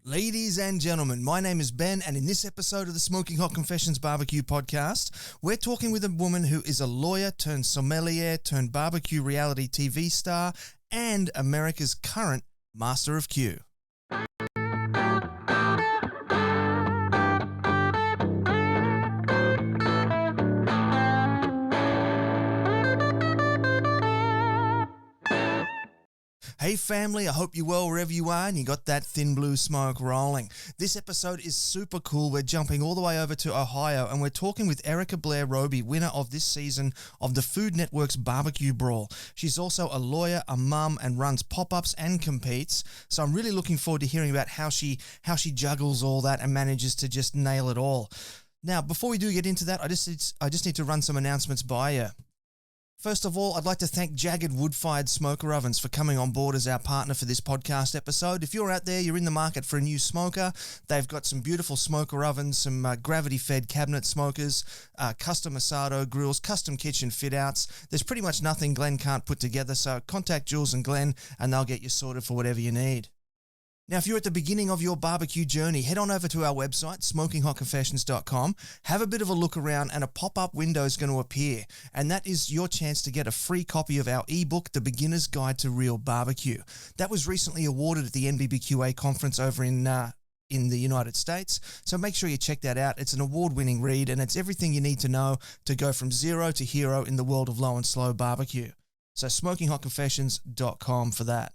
Ladies and gentlemen, my name is Ben, and in this episode of the Smoking Hot Confessions Barbecue podcast, we're talking with a woman who is a lawyer turned sommelier turned barbecue reality TV star and America's current master of Q. Hey family, I hope you're well wherever you are and you got that thin blue smoke rolling. This episode is super cool. We're jumping all the way over to Ohio and we're talking with Blaire Roby, winner of this season of the Food Network's BBQ Brawl. She's also a lawyer, a mum, and runs pop-ups and competes. So I'm really looking forward to hearing about how she juggles all that and manages to just nail it all. Now, before we do get into that, I just need to run some announcements by you. First of all, I'd like to thank JAGRD Woodfired Smoker Ovens for coming on board as our partner for this podcast episode. If you're out there, you're in the market for a new smoker, they've got some beautiful smoker ovens, some gravity-fed cabinet smokers, custom asado grills, custom kitchen fit-outs. There's pretty much nothing Glenn can't put together, so contact Jules and Glenn and they'll get you sorted for whatever you need. Now, if you're at the beginning of your barbecue journey, head on over to our website, smokinghotconfessions.com, have a bit of a look around and a pop-up window is going to appear. And that is your chance to get a free copy of our ebook, The Beginner's Guide to Real Barbecue. That was recently awarded at the NBBQA conference over in the United States. So make sure you check that out. It's an award-winning read and it's everything you need to know to go from zero to hero in the world of low and slow barbecue. So smokinghotconfessions.com for that.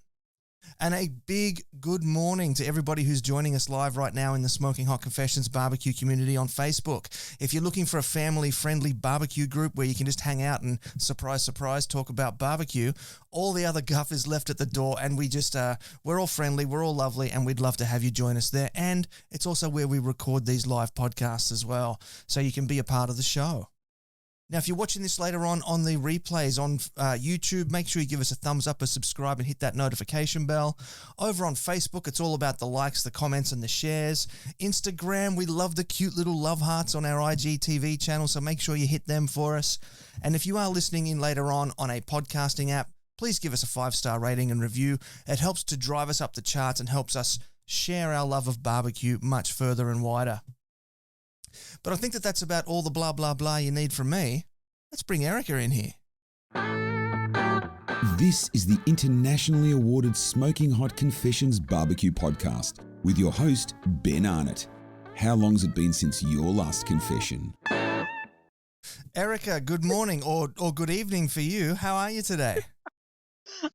And a big good morning to everybody who's joining us live right now in the Smoking Hot Confessions barbecue community on Facebook. If you're looking for a family-friendly barbecue group where you can just hang out and surprise, surprise, talk about barbecue, all the other guff is left at the door and we're all friendly, we're all lovely, and we'd love to have you join us there. And it's also where we record these live podcasts as well, so you can be a part of the show. Now, if you're watching this later on the replays on YouTube, make sure you give us a thumbs up, a subscribe, and hit that notification bell. Over on Facebook, it's all about the likes, the comments, and the shares. Instagram, we love the cute little love hearts on our IGTV channel, so make sure you hit them for us. And if you are listening in later on a podcasting app, please give us a 5-star rating and review. It helps to drive us up the charts and helps us share our love of barbecue much further and wider. But I think that's about all the blah, blah, blah you need from me. Let's bring Erica in here. This is the internationally awarded Smoking Hot Confessions Barbecue Podcast with your host, Ben Arnott. How long's it been since your last confession? Erica, good morning or good evening for you. How are you today?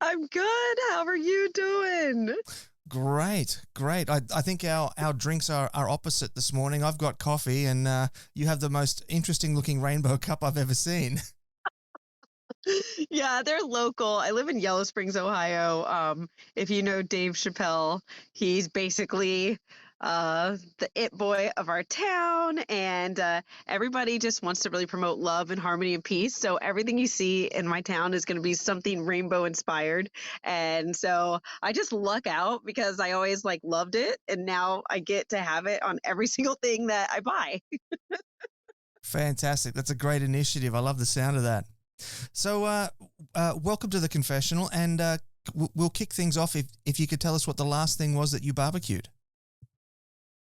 I'm good. How are you doing? Great. I think our drinks are opposite this morning. I've got coffee and you have the most interesting looking rainbow cup I've ever seen. Yeah, they're local. I live in Yellow Springs, Ohio. If you know Dave Chappelle, he's basically the it boy of our town, and everybody just wants to really promote love and harmony and peace. So everything you see in my town is going to be something rainbow inspired. And so I just luck out because I always loved it, and now I get to have it on every single thing that I buy. Fantastic. That's a great initiative. I love the sound of that. So welcome to the confessional, and we'll kick things off if you could tell us what the last thing was that you barbecued.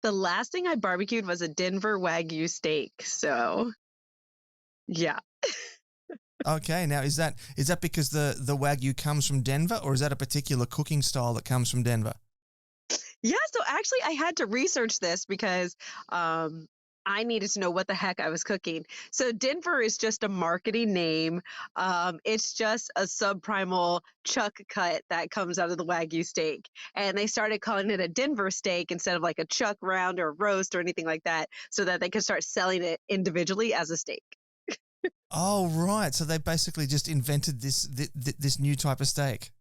The last thing I barbecued was a Denver Wagyu steak. So, yeah. Okay. Now, is that because the Wagyu comes from Denver, or is that a particular cooking style that comes from Denver? Yeah. So actually, I had to research this because I needed to know what the heck I was cooking. So Denver is just a marketing name. It's just a subprimal chuck cut that comes out of the Wagyu steak. And they started calling it a Denver steak instead of like a chuck round or roast or anything like that, so that they could start selling it individually as a steak. Oh, right. So they basically just invented this new type of steak.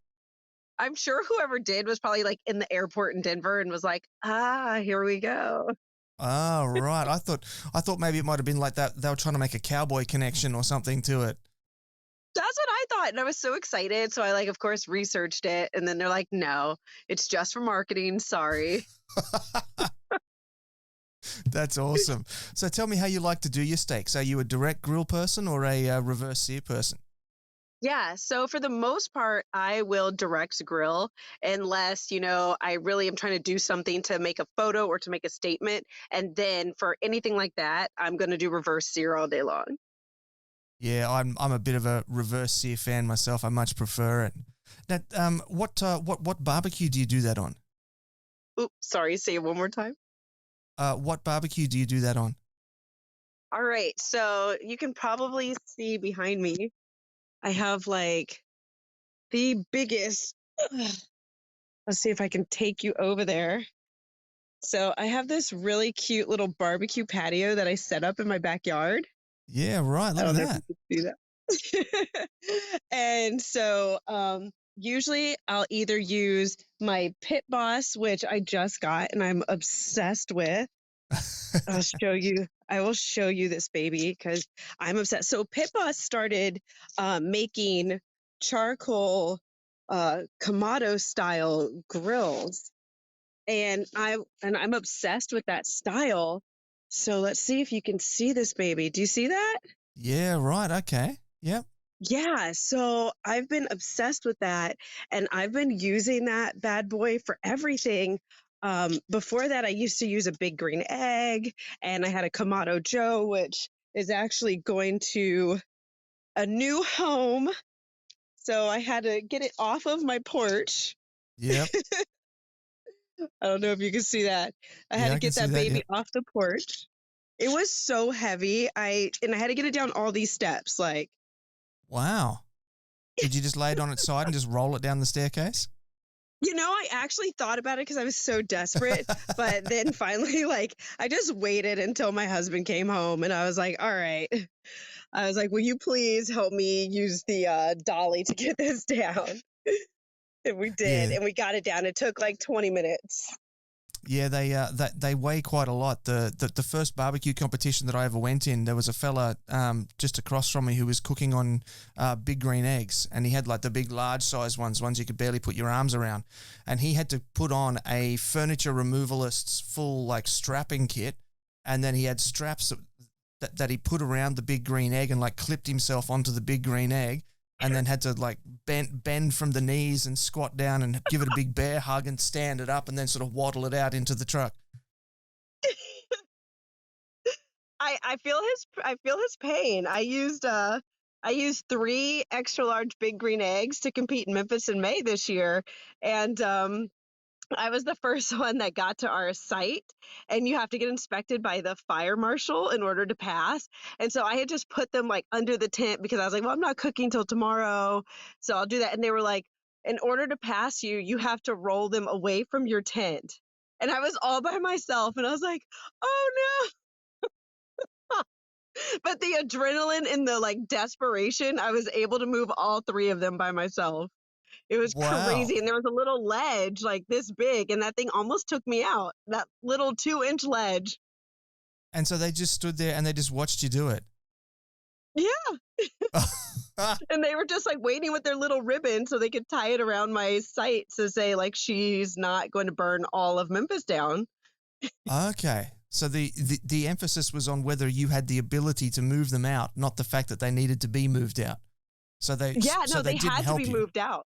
I'm sure whoever did was probably in the airport in Denver and was like, here we go. Oh, right. I thought maybe it might have been like that. They were trying to make a cowboy connection or something to it. That's what I thought. And I was so excited. So I of course, researched it. And then they're like, no, it's just for marketing. Sorry. That's awesome. So tell me how you like to do your steaks. Are you a direct grill person or a reverse sear person? Yeah, so for the most part, I will direct grill unless, I really am trying to do something to make a photo or to make a statement. And then for anything like that, I'm going to do reverse sear all day long. Yeah, I'm a bit of a reverse sear fan myself. I much prefer it. Now, what barbecue do you do that on? Oops, sorry, say it one more time. What barbecue do you do that on? All right, so you can probably see behind me, I have like the biggest. Let's see if I can take you over there. So I have this really cute little barbecue patio that I set up in my backyard. Yeah, right. I Look at don't know if that. you can see that. And so usually I'll either use my Pit Boss, which I just got and I'm obsessed with. I will show you this baby because I'm obsessed. So Pit Boss started making charcoal Kamado style grills. And I'm obsessed with that style. So let's see if you can see this baby. Do you see that? Yeah, right. Okay. Yep. Yeah, so I've been obsessed with that and I've been using that bad boy for everything. Before that, I used to use a big green egg and I had a Kamado Joe, which is actually going to a new home. So I had to get it off of my porch. Yep. I don't know if you can see that. I had Yeah, to I can get see that that. baby Yep. off the porch. It was so heavy. I had to get it down all these steps. Like, Wow. Did you just lay it on its side and just roll it down the staircase? I actually thought about it because I was so desperate. But then finally, like, I just waited until my husband came home and I was like, all right. I was like, will you please help me use the dolly to get this down? And we did. Yeah. And we got it down. It took like 20 minutes. Yeah, they weigh quite a lot. The first barbecue competition that I ever went in, there was a fella just across from me who was cooking on big green eggs, and he had like the big large size ones you could barely put your arms around, and he had to put on a furniture removalist's full like strapping kit, and then he had straps that he put around the big green egg and like clipped himself onto the big green egg, and then had to like bend from the knees and squat down and give it a big bear hug and stand it up and then sort of waddle it out into the truck. I feel his pain. I used 3 extra large big green eggs to compete in Memphis in May this year, and I was the first one that got to our site, and you have to get inspected by the fire marshal in order to pass. And so I had just put them like under the tent because I was like, well, I'm not cooking till tomorrow, so I'll do that. And they were like, in order to pass you, you have to roll them away from your tent. And I was all by myself, and I was like, oh no. But the adrenaline and the like desperation, I was able to move all 3 of them by myself. It was Wow. crazy. And there was a little ledge like this big, and that thing almost took me out. That little 2-inch ledge. And so they just stood there and they just watched you do it. Yeah. And they were just like waiting with their little ribbon so they could tie it around my site to say like she's not going to burn all of Memphis down. Okay. So the emphasis was on whether you had the ability to move them out, not the fact that they needed to be moved out. So they They didn't had to help be you. moved out.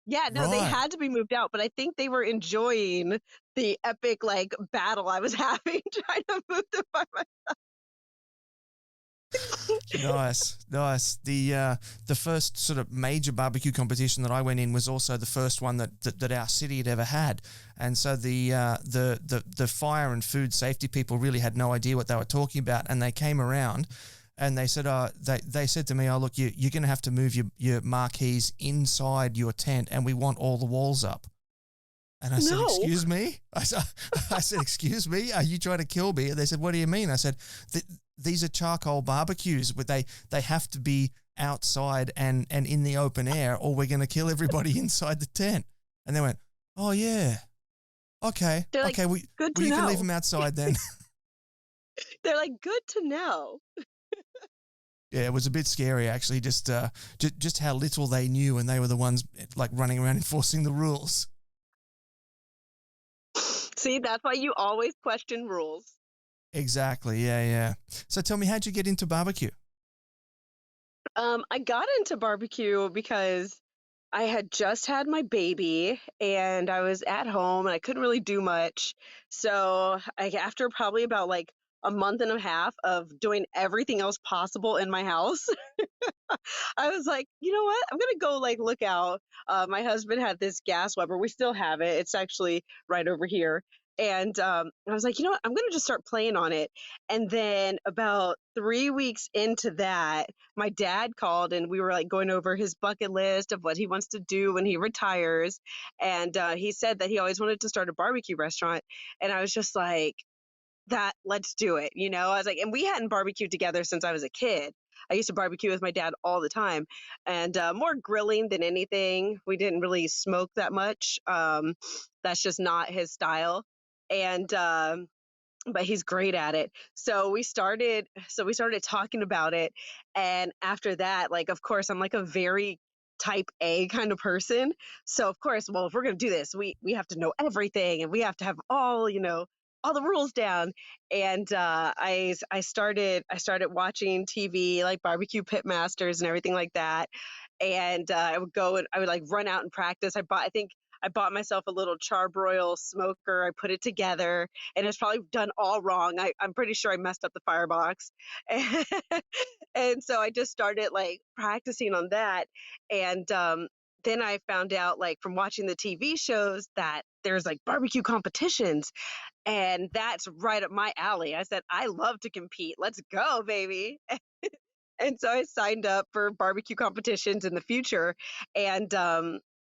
Yeah, no, they Right. had to be moved out, but I think they were enjoying the epic like battle I was having trying to move them by my. Nice. The first sort of major barbecue competition that I went in was also the first one that our city had ever had, and so the fire and food safety people really had no idea what they were talking about, and they came around, and they said, they said to me, oh look, you're going to have to move your marquees inside your tent, and we want all the walls up. And I said, No. excuse me? I said, excuse me? Are you trying to kill me? And they said, what do you mean? I said, these are charcoal barbecues, but they have to be outside and in the open air, or we're going to kill everybody inside the tent. And they went, oh, yeah. Okay. They're like, okay. good to You know. can leave them outside then. They're like, good to know. Yeah, it was a bit scary, actually, just how little they knew, and they were the ones like running around enforcing the rules. See, that's why you always question rules. Exactly. Yeah. So tell me, how'd you get into barbecue? I got into barbecue because I had just had my baby and I was at home and I couldn't really do much. So after probably about like a month and a half of doing everything else possible in my house, I was like, you know what? I'm gonna go like look out. My husband had this gas Weber. We still have it. It's actually right over here. And I was like, you know what? I'm gonna just start playing on it. And then about 3 weeks into that, my dad called and we were like going over his bucket list of what he wants to do when he retires. And he said that he always wanted to start a barbecue restaurant. And I was just like, that let's do it. I was like, and we hadn't barbecued together since I was a kid. I used to barbecue with my dad all the time, and more grilling than anything. We didn't really smoke that much. That's just not his style. And but he's great at it. So we started talking about it. And after that, like, of course, I'm like a very type A kind of person. So of course, well, if we're going to do this, we have to know everything and we have to have all the rules down. And I started watching TV, like barbecue pitmasters and everything like that. And I would go and I would like run out and practice. I bought myself a little charbroil smoker. I put it together and it's probably done all wrong. I'm pretty sure I messed up the firebox. And so I just started like practicing on that. And then I found out, like, from watching the TV shows, that there's like barbecue competitions. And that's right up my alley. I said, I love to compete. Let's go, baby. And so I signed up for barbecue competitions in the future. And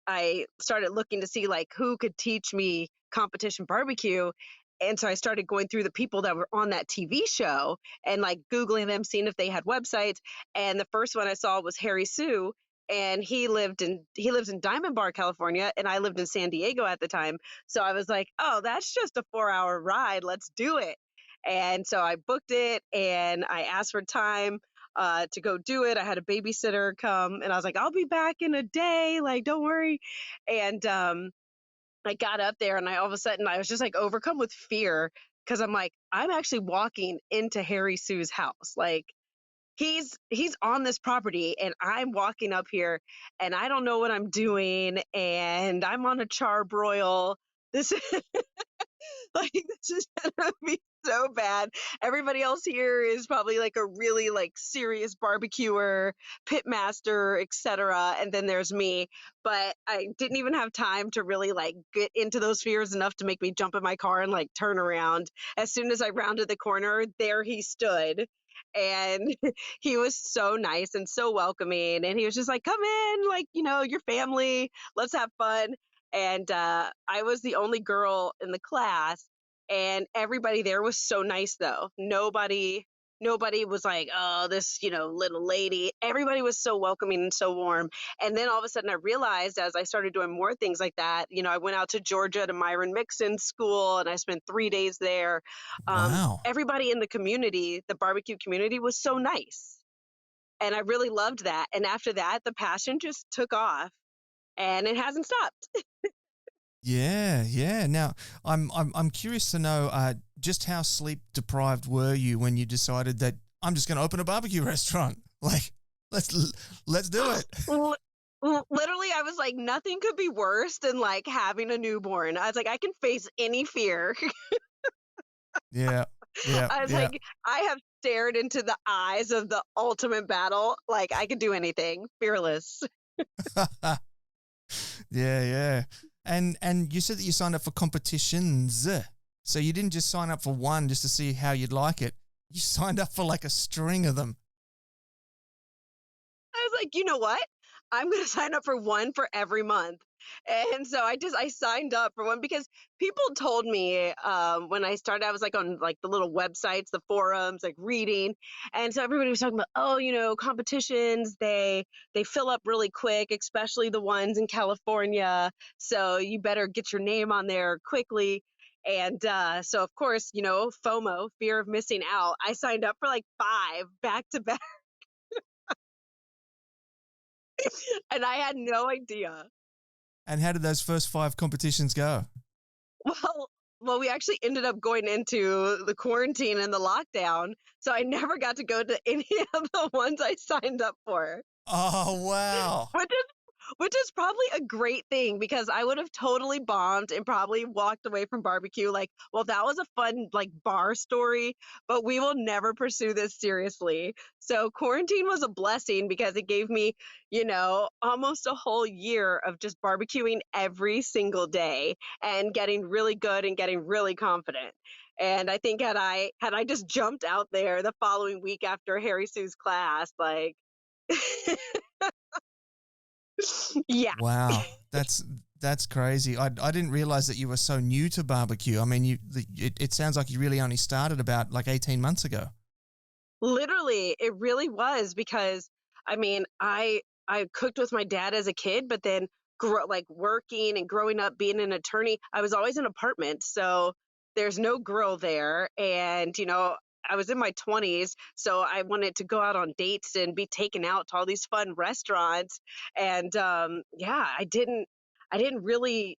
I started looking to see like who could teach me competition barbecue. And so I started going through the people that were on that TV show and like Googling them, seeing if they had websites. And the first one I saw was Harry Sue. And he lives in Diamond Bar, California, and I lived in San Diego at the time. So I was like, oh, that's just a 4-hour ride. Let's do it. And so I booked it and I asked for time to go do it. I had a babysitter come and I was like, I'll be back in a day. Like, don't worry. And I got up there and all of a sudden I was just like overcome with fear because I'm like, I'm actually walking into Harry Sue's house. Like, he's on this property and I'm walking up here and I don't know what I'm doing and I'm on a charbroil. This like, this is gonna be so bad. Everybody else here is probably like a really like serious barbecuer, pitmaster, etc. And then there's me. But I didn't even have time to really like get into those fears enough to make me jump in my car and like turn around. As soon as I rounded the corner, there he stood. And he was so nice and so welcoming. And he was just like, come in, like, your family, let's have fun. And I was the only girl in the class, and everybody there was so nice though. Nobody was like, oh, this, little lady. Everybody was so welcoming and so warm. And then all of a sudden I realized, as I started doing more things like that, I went out to Georgia to Myron Mixon School and I spent 3 days there. Wow. Everybody in the community, the barbecue community, was so nice. And I really loved that. And after that, the passion just took off and it hasn't stopped. Yeah, yeah. Now, I'm curious to know just how sleep deprived were you when you decided that I'm just going to open a barbecue restaurant? Like, let's do it. Literally, I was like, nothing could be worse than like having a newborn. I was like, I can face any fear. Yeah, yeah. I was yeah. like, I have stared into the eyes of the ultimate battle. Like, I could do anything, fearless. Yeah, yeah. And you said that you signed up for competitions. So you didn't just sign up for one just to see how you'd like it. You signed up for like a string of them. I was like, you know what? I'm going to sign up for one for every month. And so I signed up for one because people told me when I started, I was like on like the little websites, the forums, like reading. And so everybody was talking about, oh, competitions, they fill up really quick, especially the ones in California. So you better get your name on there quickly. And so, of course, FOMO, fear of missing out. I signed up for like 5 back to back. And I had no idea. And how did those first 5 competitions go? Well, well, we actually ended up going into the quarantine and the lockdown, so I never got to go to any of the ones I signed up for. Oh, wow. Which is probably a great thing because I would have totally bombed and probably walked away from barbecue like, well, that was a fun like bar story, but we will never pursue this seriously. So quarantine was a blessing because it gave me, almost a whole year of just barbecuing every single day and getting really good and getting really confident. And I think had I just jumped out there the following week after Harry Sue's class, like yeah. Wow. That's crazy. I didn't realize that you were so new to barbecue. I mean, it sounds like you really only started about like 18 months ago. Literally, it really was because I mean, I cooked with my dad as a kid, but then like working and growing up being an attorney, I was always in an apartment, so there's no grill there, and I was in my 20s, so I wanted to go out on dates and be taken out to all these fun restaurants, and yeah, I didn't really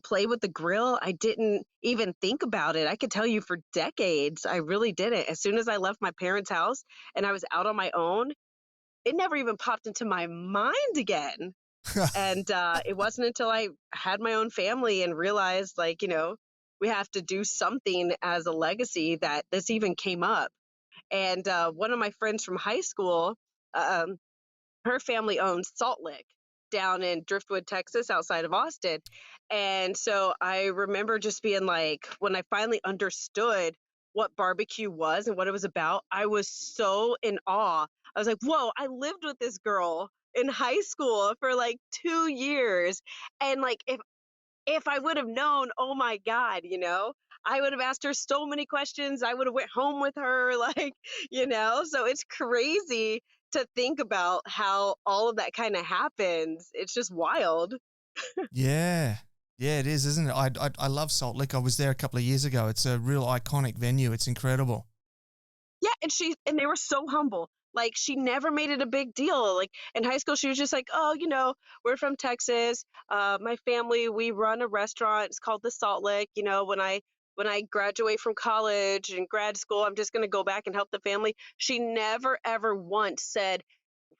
play with the grill. I didn't even think about it. I could tell you for decades, I really didn't. As soon as I left my parents' house and I was out on my own, it never even popped into my mind again. And it wasn't until I had my own family and realized, like, we have to do something as a legacy that this even came up. And one of my friends from high school, um, her family owns Salt Lick down in Driftwood, Texas, outside of Austin. And so I remember just being like, when I finally understood what barbecue was and what it was about, I was so in awe. I was like, whoa, I lived with this girl in high school for like 2 years. And like, if I would have known, oh my God, I would have asked her so many questions. I would have went home with her, like, so it's crazy to think about how all of that kind of happens. It's just wild. Yeah. Yeah, it is, isn't it? I love Salt Lick. I was there a couple of years ago. It's a real iconic venue. It's incredible. Yeah, and they were so humble. Like she never made it a big deal. Like in high school, she was just like, "Oh, we're from Texas. My family, we run a restaurant. It's called the Salt Lick. When I graduate from college and grad school, I'm just gonna go back and help the family." She never ever once said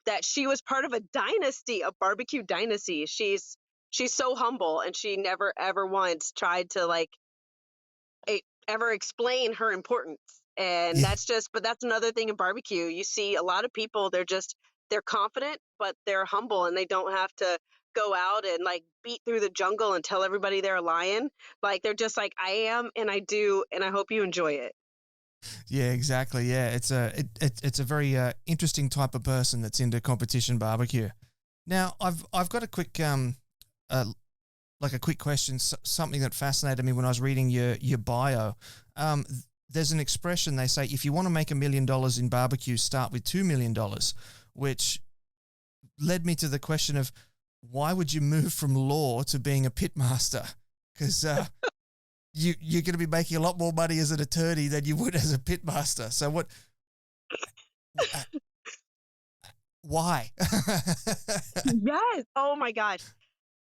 that she was part of a dynasty, a barbecue dynasty. She's so humble, and she never ever once tried to like ever explain her importance. And Yeah. that's another thing in barbecue. You see a lot of people, they're confident, but they're humble and they don't have to go out and like beat through the jungle and tell everybody they're a lion. Like they're just like, I am, and I do, and I hope you enjoy it. Yeah, exactly. Yeah, it's a very interesting type of person that's into competition barbecue. Now, I've got a quick like a quick question, something that fascinated me when I was reading your bio. There's an expression they say, if you want to make $1 million in barbecue, start with $2 million, which led me to the question of why would you move from law to being a pitmaster? Because you're going to be making a lot more money as an attorney than you would as a pitmaster. So what? Why? Yes. Oh my gosh.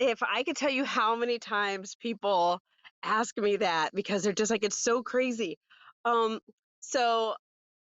If I could tell you how many times people ask me that because they're just like, it's so crazy. Um, so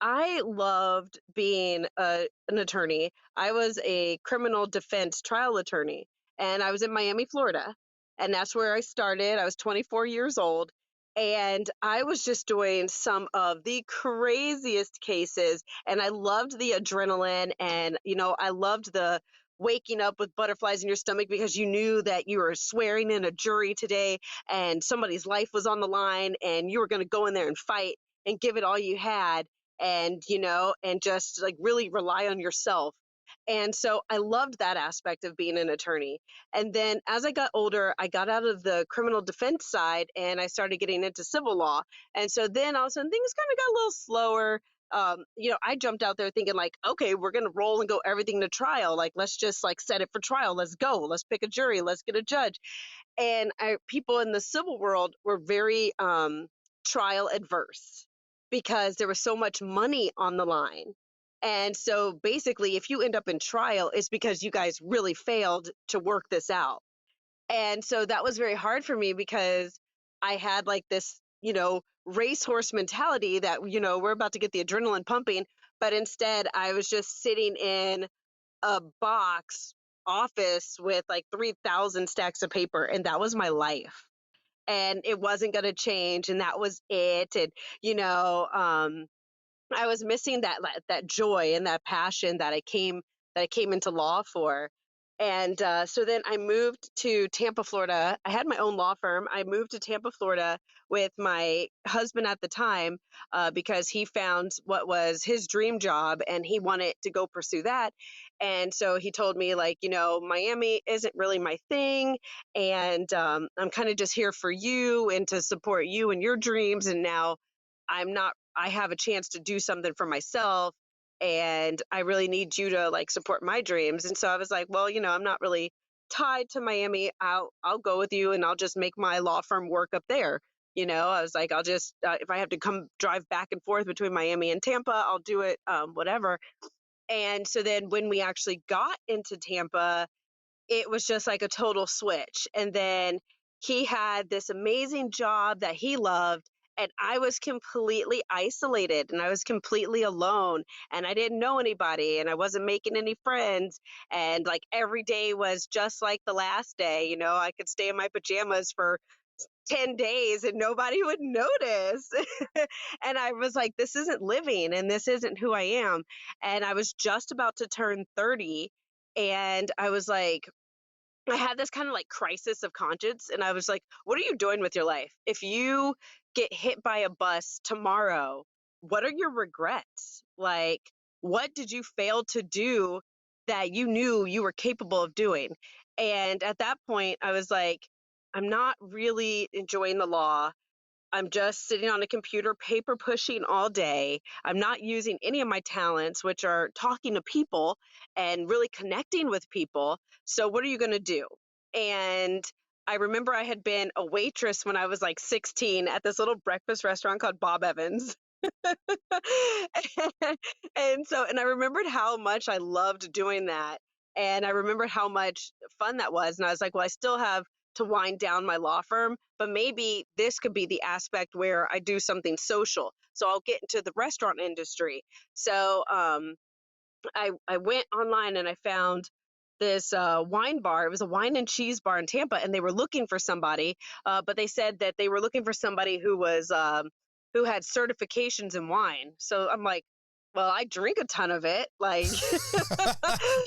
I loved being an attorney. I was a criminal defense trial attorney, and I was in Miami, Florida, and that's where I started. I was 24 years old, and I was just doing some of the craziest cases, and I loved the adrenaline, and I loved the waking up with butterflies in your stomach because you knew that you were swearing in a jury today and somebody's life was on the line and you were going to go in there and fight and give it all you had, and and just like really rely on yourself. And so I loved that aspect of being an attorney. And then as I got older, I got out of the criminal defense side and I started getting into civil law. And so then all of a sudden things kind of got a little slower. I jumped out there thinking like, okay, we're going to roll and go everything to trial. Like, let's just like set it for trial. Let's go. Let's pick a jury. Let's get a judge. And people in the civil world were very trial adverse because there was so much money on the line. And so basically, if you end up in trial, it's because you guys really failed to work this out. And so that was very hard for me because I had like this racehorse mentality that, we're about to get the adrenaline pumping. But instead, I was just sitting in a box office with like 3,000 stacks of paper, and that was my life. And it wasn't going to change, and that was it. And, I was missing that joy and that passion that I came into law for. And so then I moved to Tampa, Florida. I had my own law firm. I moved to Tampa, Florida with my husband at the time because he found what was his dream job and he wanted to go pursue that. And so he told me, like, Miami isn't really my thing. And I'm kind of just here for you and to support you and your dreams. And now I have a chance to do something for myself, and I really need you to like support my dreams. And so I was like, well, I'm not really tied to Miami. I'll go with you and I'll just make my law firm work up there. I was like, I'll just, if I have to come drive back and forth between Miami and Tampa, I'll do it, whatever. And so then when we actually got into Tampa, it was just like a total switch. And then he had this amazing job that he loved. And I was completely isolated and I was completely alone and I didn't know anybody and I wasn't making any friends. And like every day was just like the last day. I could stay in my pajamas for 10 days and nobody would notice. And I was like, this isn't living and this isn't who I am. And I was just about to turn 30 and I was like, I had this kind of like crisis of conscience, and I was like, what are you doing with your life? If you get hit by a bus tomorrow, what are your regrets? Like, what did you fail to do that you knew you were capable of doing? And at that point, I was like, I'm not really enjoying the law. I'm just sitting on a computer, paper pushing all day. I'm not using any of my talents, which are talking to people and really connecting with people. So, what are you going to do? And I remember I had been a waitress when I was like 16 at this little breakfast restaurant called Bob Evans. And I remembered how much I loved doing that. And I remembered how much fun that was. And I was like, well, I still have to wind down my law firm, but maybe this could be the aspect where I do something social. So I'll get into the restaurant industry. So I went online and I found this wine bar. It was a wine and cheese bar in Tampa, and they were looking for somebody, but they said that they were looking for somebody who had certifications in wine. So I'm like, well, I drink a ton of it. Like,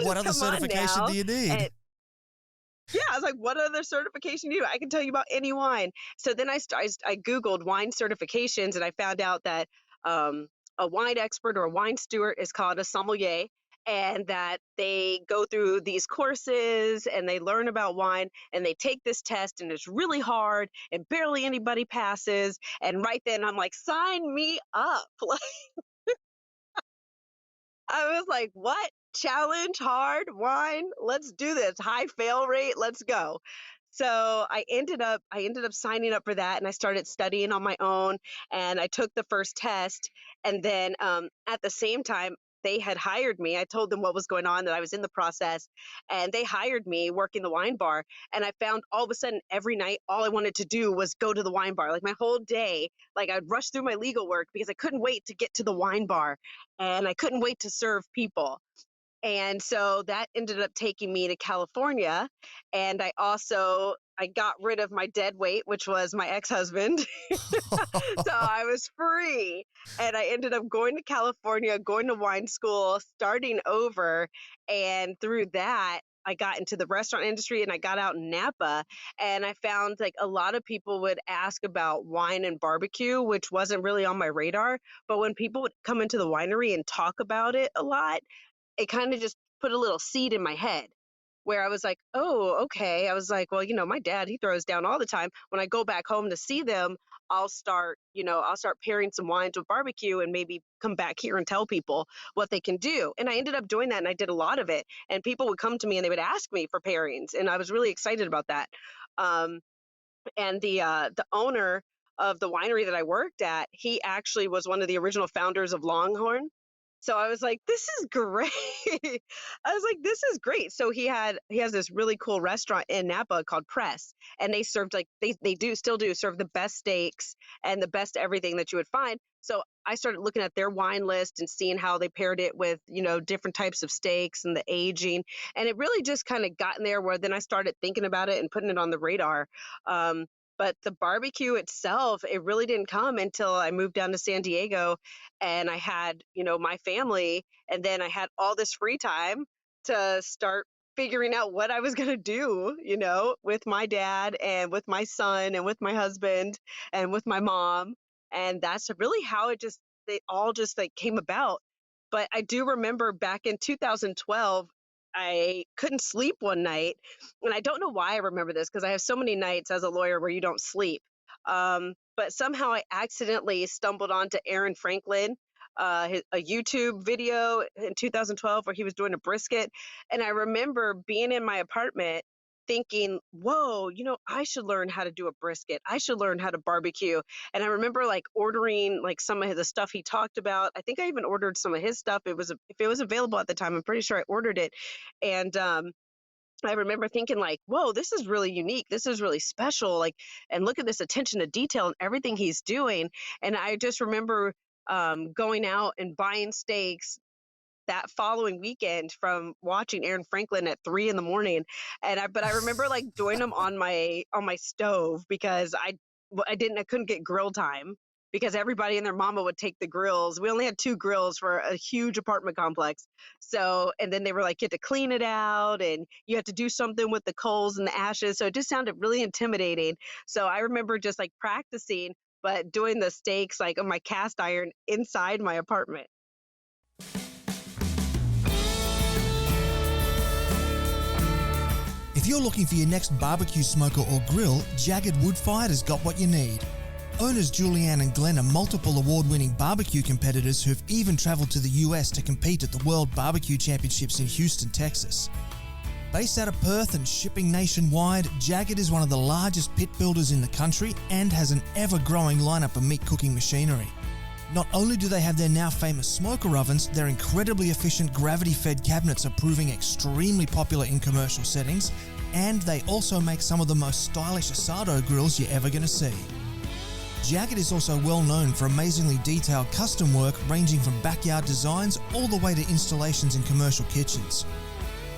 what other certification do you need? And, yeah, I was like, what other certification do you? I can tell you about any wine. So then I Googled wine certifications, and I found out that a wine expert or a wine steward is called a sommelier, and that they go through these courses and they learn about wine and they take this test, and it's really hard and barely anybody passes. And right then I'm like, sign me up. I was like, what? Challenge, hard, wine? Let's do this. High fail rate, let's go. So I ended up signing up for that, and I started studying on my own, and I took the first test. And then at the same time, they had hired me. I told them what was going on, that I was in the process, and they hired me working the wine bar. And I found all of a sudden every night, all I wanted to do was go to the wine bar. Like my whole day, like I'd rush through my legal work because I couldn't wait to get to the wine bar, and I couldn't wait to serve people. And so that ended up taking me to California. And I got rid of my dead weight, which was my ex-husband. So I was free. And I ended up going to California, going to wine school, starting over. And through that, I got into the restaurant industry and I got out in Napa, and I found like a lot of people would ask about wine and barbecue, which wasn't really on my radar. But when people would come into the winery and talk about it a lot, it kind of just put a little seed in my head where I was like, oh, okay. I was like, well, my dad, he throws down all the time. When I go back home to see them, I'll start pairing some wines with barbecue and maybe come back here and tell people what they can do. And I ended up doing that, and I did a lot of it. And people would come to me and they would ask me for pairings, and I was really excited about that. And the owner of the winery that I worked at, he actually was one of the original founders of Longhorn. So I was like, this is great. I was like, this is great. So he has this really cool restaurant in Napa called Press, and they served like they do still do serve the best steaks and the best everything that you would find. So I started looking at their wine list and seeing how they paired it with, different types of steaks and the aging. And it really just kind of got in there where then I started thinking about it and putting it on the radar. Um, but the barbecue itself, it really didn't come until I moved down to San Diego and I had, my family, and then I had all this free time to start figuring out what I was going to do, with my dad and with my son and with my husband and with my mom. And that's really how they all just like came about. But I do remember back in 2012, I couldn't sleep one night. And I don't know why I remember this because I have so many nights as a lawyer where you don't sleep. But somehow I accidentally stumbled onto Aaron Franklin, a YouTube video in 2012 where he was doing a brisket. And I remember being in my apartment thinking, whoa, I should learn how to do a brisket. I should learn how to barbecue. And I remember like ordering like some of the stuff he talked about. I think I even ordered some of his stuff. If it was available at the time, I'm pretty sure I ordered it. And I remember thinking like, whoa, this is really unique. This is really special. Like, and look at this attention to detail and everything he's doing. And I just remember going out and buying steaks that following weekend from watching Aaron Franklin at 3 a.m. But I remember like doing them on my stove because I couldn't get grill time because everybody and their mama would take the grills. We only had 2 grills for a huge apartment complex. So, and then they were like, you had to clean it out and you had to do something with the coals and the ashes. So it just sounded really intimidating. So I remember just like practicing, but doing the steaks like on my cast iron inside my apartment. If you're looking for your next barbecue smoker or grill, JAGRD Woodfired has got what you need. Owners Julianne and Glenn are multiple award-winning barbecue competitors who've even travelled to the US to compete at the World Barbecue Championships in Houston, Texas. Based out of Perth and shipping nationwide, JAGRD is one of the largest pit builders in the country and has an ever-growing lineup of meat cooking machinery. Not only do they have their now famous smoker ovens, their incredibly efficient gravity-fed cabinets are proving extremely popular in commercial settings, and they also make some of the most stylish asado grills you're ever going to see. JAGRD is also well known for amazingly detailed custom work ranging from backyard designs all the way to installations in commercial kitchens.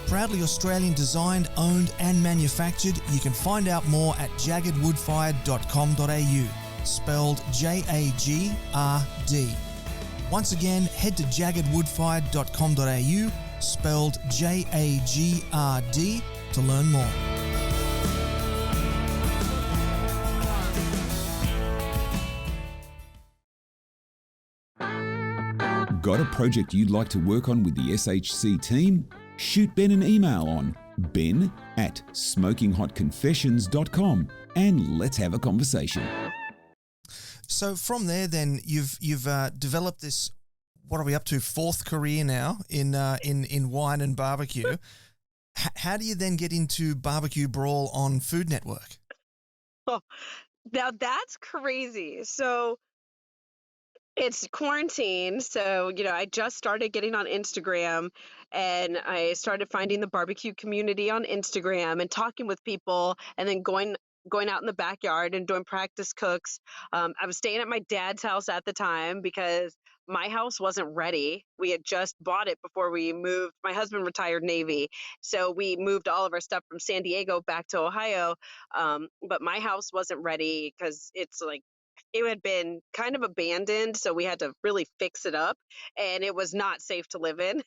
Proudly Australian designed, owned and manufactured, you can find out more at jagrdwoodfired.com.au. Spelled JAGRD. Once again, head to jagrdwoodfired.com.au, spelled JAGRD, to learn more. Got a project you'd like to work on with the SHC team? Shoot Ben an email on ben@smokinghotconfessions.com and let's have a conversation. So from there, then you've developed this. What are we up to? 4th career now in wine and barbecue. How do you then get into BBQ Brawl on Food Network? Oh, now that's crazy. So it's quarantine. So, I just started getting on Instagram and I started finding the barbecue community on Instagram and talking with people and then going out in the backyard and doing practice cooks. I was staying at my dad's house at the time because my house wasn't ready. We had just bought it before we moved. My husband retired Navy, so we moved all of our stuff from San Diego back to Ohio. But my house wasn't ready because it's like it had been kind of abandoned, so we had to really fix it up, and it was not safe to live in.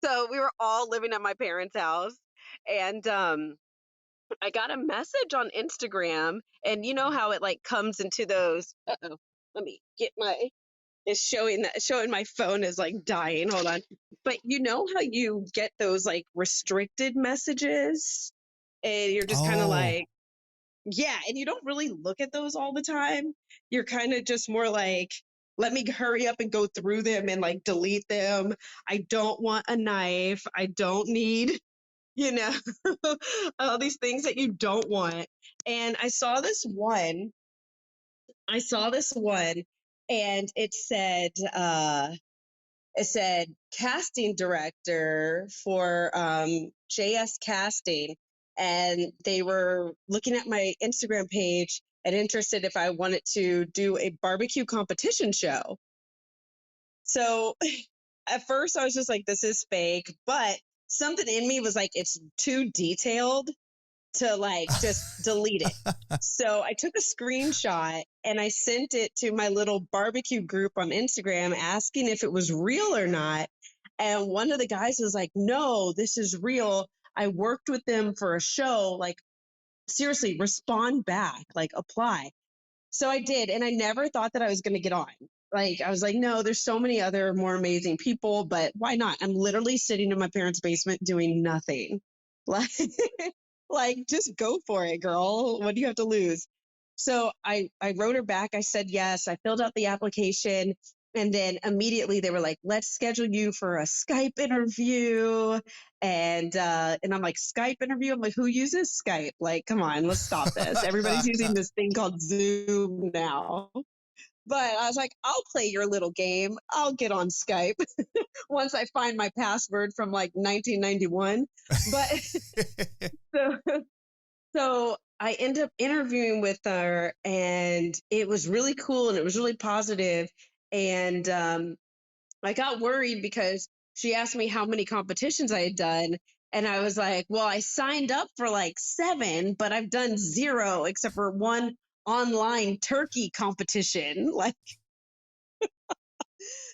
So we were all living at my parents' house, and I got a message on Instagram, and you know how it like comes into those. Uh-oh, let me get it's showing my phone is like dying. Hold on. But you know how you get those like restricted messages and you're just kind of like, yeah, and you don't really look at those all the time. You're kind of just more like, let me hurry up and go through them and like delete them. I don't want a knife. I don't need, all these things that you don't want. And I saw this one and it said, it said casting director for JS Casting. And they were looking at my Instagram page and interested if I wanted to do a barbecue competition show. So at first I was just like, this is fake, but something in me was like, it's too detailed to like just delete it. So I took a screenshot and I sent it to my little barbecue group on Instagram asking if it was real or not. And one of the guys was like, no, this is real. I worked with them for a show. Like, seriously, respond back, like apply. So I did. And I never thought that I was going to get on. Like, I was like, no, there's so many other more amazing people, but why not? I'm literally sitting in my parents' basement doing nothing. Like, like, just go for it, girl. What do you have to lose? So I wrote her back. I said yes. I filled out the application. And then immediately they were like, let's schedule you for a Skype interview. And I'm like, Skype interview? I'm like, who uses Skype? Like, come on, let's stop this. Everybody's using this thing called Zoom now. But I was like, I'll play your little game. I'll get on Skype once I find my password from like 1991. But so I ended up interviewing with her, and it was really cool and it was really positive. And I got worried because she asked me how many competitions I had done. And I was like, well, I signed up for like 7, but I've done 0 except for one online turkey competition. Like,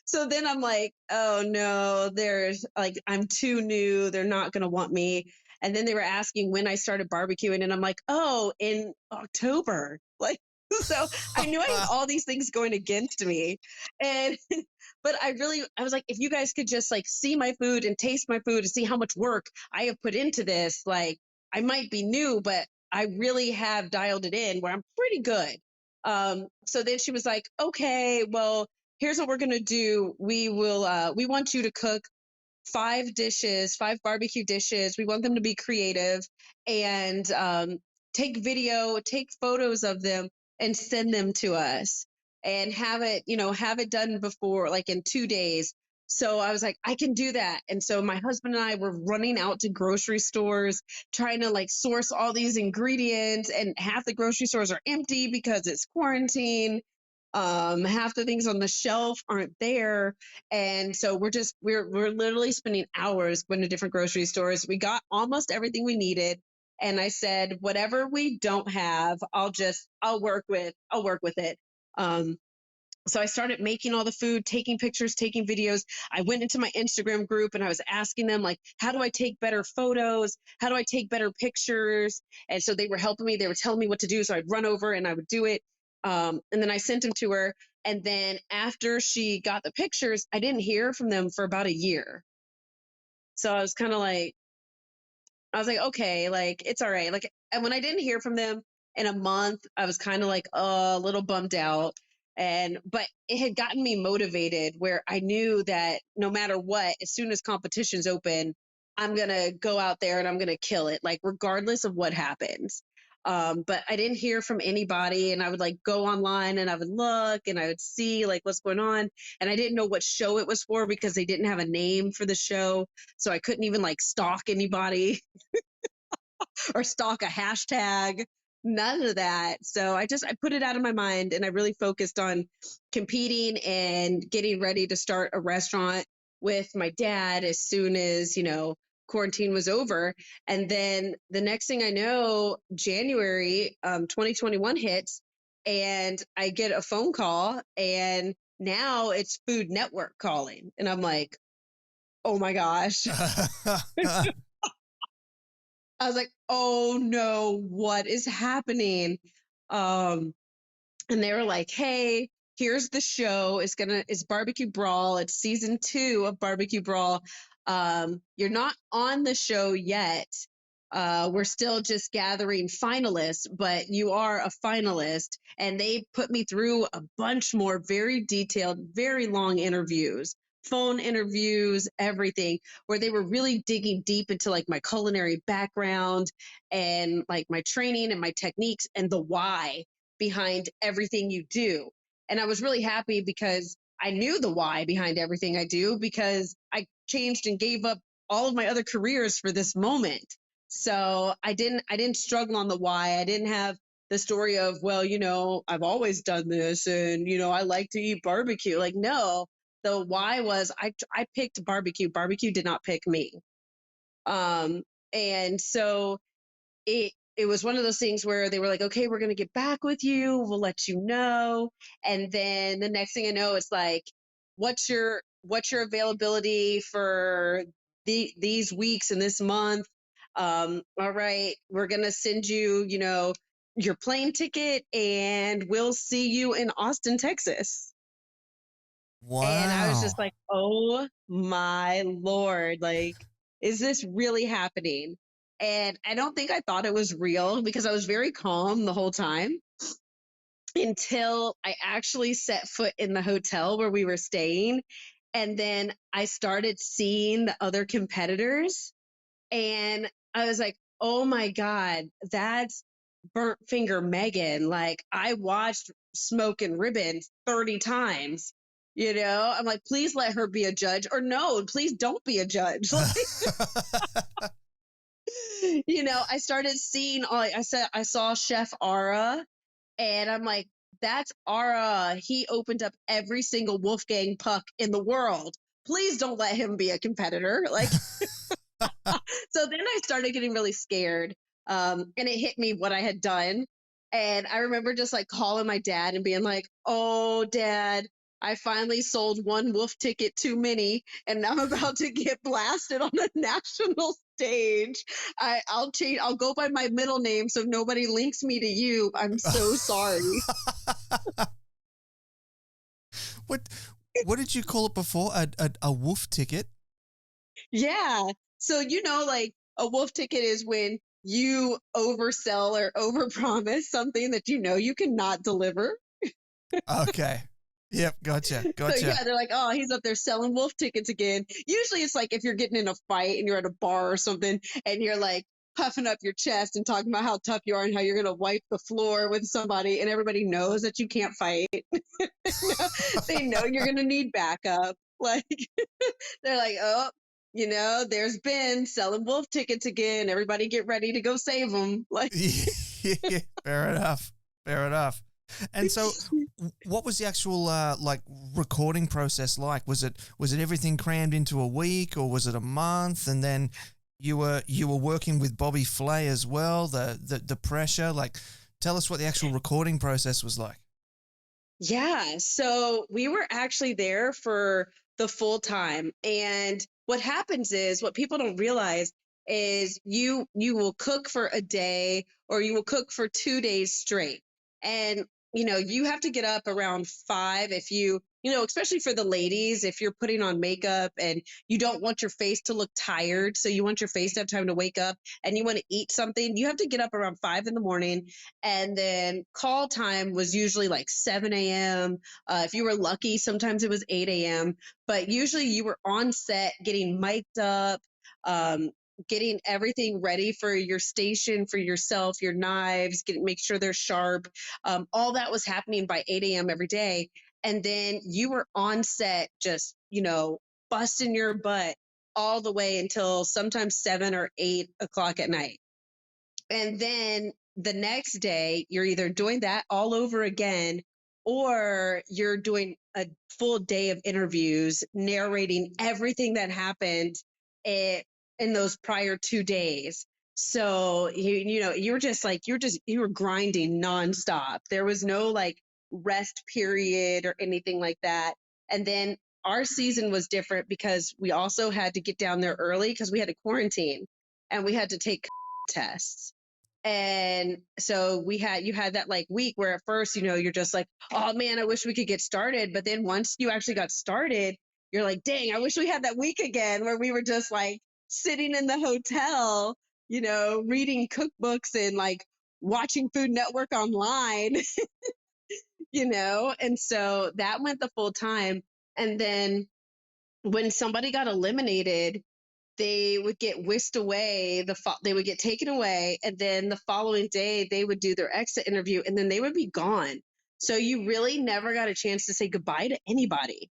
so then I'm like, oh no, there's like, I'm too new. They're not going to want me. And then they were asking when I started barbecuing. And I'm like, oh, in October. Like, so I knew I had all these things going against me. And, but I was like, if you guys could just like see my food and taste my food and see how much work I have put into this, like I might be new, but I really have dialed it in where I'm pretty good. So then she was like, okay, well, here's what we're going to do. We want you to cook 5 dishes, 5 barbecue dishes. We want them to be creative and take video, take photos of them and send them to us and have it done before, like in 2 days. So I was like, I can do that. And so my husband and I were running out to grocery stores, trying to like source all these ingredients, and half the grocery stores are empty because it's quarantine. Half the things on the shelf aren't there. And so we're literally spending hours going to different grocery stores. We got almost everything we needed. And I said, whatever we don't have, I'll work with it. So I started making all the food, taking pictures, taking videos. I went into my Instagram group and I was asking them, like, how do I take better photos? How do I take better pictures? And so they were helping me. They were telling me what to do. So I'd run over and I would do it. And then I sent them to her. And then after she got the pictures, I didn't hear from them for about a year. So I was kind of like, okay, like, it's all right. Like, and when I didn't hear from them in a month, I was kind of like, a little bummed out. But it had gotten me motivated where I knew that no matter what, as soon as competitions open, I'm going to go out there and I'm going to kill it, like regardless of what happens. But I didn't hear from anybody, and I would like go online and I would look and I would see like what's going on. And I didn't know what show it was for because they didn't have a name for the show. So I couldn't even like stalk anybody or stalk a hashtag. None of that. So I put it out of my mind, and I really focused on competing and getting ready to start a restaurant with my dad as soon as, quarantine was over. And then the next thing I know, January 2021 hits, and I get a phone call, and now it's Food Network calling. And I'm like, oh my gosh. I was like, oh no, what is happening? And they were like, hey, here's the show. It's BBQ Brawl. It's season 2 of BBQ Brawl. You're not on the show yet. We're still just gathering finalists, but you are a finalist. And they put me through a bunch more very detailed, very long interviews, phone interviews, everything, where they were really digging deep into like my culinary background and like my training and my techniques and the why behind everything you do. And I was really happy because I knew the why behind everything I do because I changed and gave up all of my other careers for this moment. So I didn't struggle on the why. I didn't have the story of, well, I've always done this and, I like to eat barbecue. Like, no, the why was I picked barbecue. Barbecue did not pick me. And so it was one of those things where they were like, okay, we're going to get back with you. We'll let you know. And then the next thing I know, it's like, what's your availability for these weeks and this month? All right, we're going to send you, your plane ticket and we'll see you in Austin, Texas. Wow. And I was just like, oh my Lord, like, is this really happening? And I don't think I thought it was real because I was very calm the whole time until I actually set foot in the hotel where we were staying. And then I started seeing the other competitors and I was like, oh my God, that's Burnt Finger Megan. Like, I watched Smoking Ribbon 30 times. I'm like, please let her be a judge, or no, please don't be a judge. Like, I started seeing, I saw Chef Ara, and I'm like, that's Ara. He opened up every single Wolfgang puck in the world. Please don't let him be a competitor. Like, so then I started getting really scared. And it hit me what I had done. And I remember just like calling my dad and being like, oh, Dad, I finally sold one wolf ticket too many, and I'm about to get blasted on a national stage. I'll change. I'll go by my middle name so nobody links me to you. I'm so sorry. What did you call it before? A wolf ticket? Yeah. So, like a wolf ticket is when you oversell or overpromise something that you cannot deliver. Okay. Yep. Gotcha. So yeah, they're like, oh, he's up there selling wolf tickets again. Usually it's like if you're getting in a fight and you're at a bar or something and you're like puffing up your chest and talking about how tough you are and how you're going to wipe the floor with somebody and everybody knows that you can't fight. They know you're going to need backup. Like, they're like, oh, there's Ben selling wolf tickets again. Everybody get ready to go save them. Like, yeah, fair enough. And so, what was the actual recording process like? Was it everything crammed into a week, or was it a month? And then you were working with Bobby Flay as well. The pressure, like, tell us what the actual recording process was like. Yeah, so we were actually there for the full time, and what happens is what people don't realize is you will cook for a day or you will cook for 2 days straight. And you have to get up around 5 if especially for the ladies, if you're putting on makeup and you don't want your face to look tired, so you want your face to have time to wake up and you want to eat something, you have to get up around 5 in the morning. And then call time was usually like 7 a.m. If you were lucky, sometimes it was 8 a.m. But usually you were on set getting mic'd up, getting everything ready for your station, for yourself, your knives, make sure they're sharp. All that was happening by 8 a.m. every day. And then you were on set just, busting your butt all the way until sometimes 7 or 8 o'clock at night. And then the next day, you're either doing that all over again, or you're doing a full day of interviews, narrating everything that happened in those prior 2 days. So, you were grinding nonstop. There was no like rest period or anything like that. And then our season was different because we also had to get down there early because we had to quarantine and we had to take tests. And so you had that like week where at first, you're just like, oh man, I wish we could get started. But then once you actually got started, you're like, dang, I wish we had that week again where we were just like sitting in the hotel, reading cookbooks and like watching Food Network online, and so that went the full time. And then when somebody got eliminated, they would get whisked away. They would get taken away, and then the following day they would do their exit interview, and then they would be gone. So you really never got a chance to say goodbye to anybody.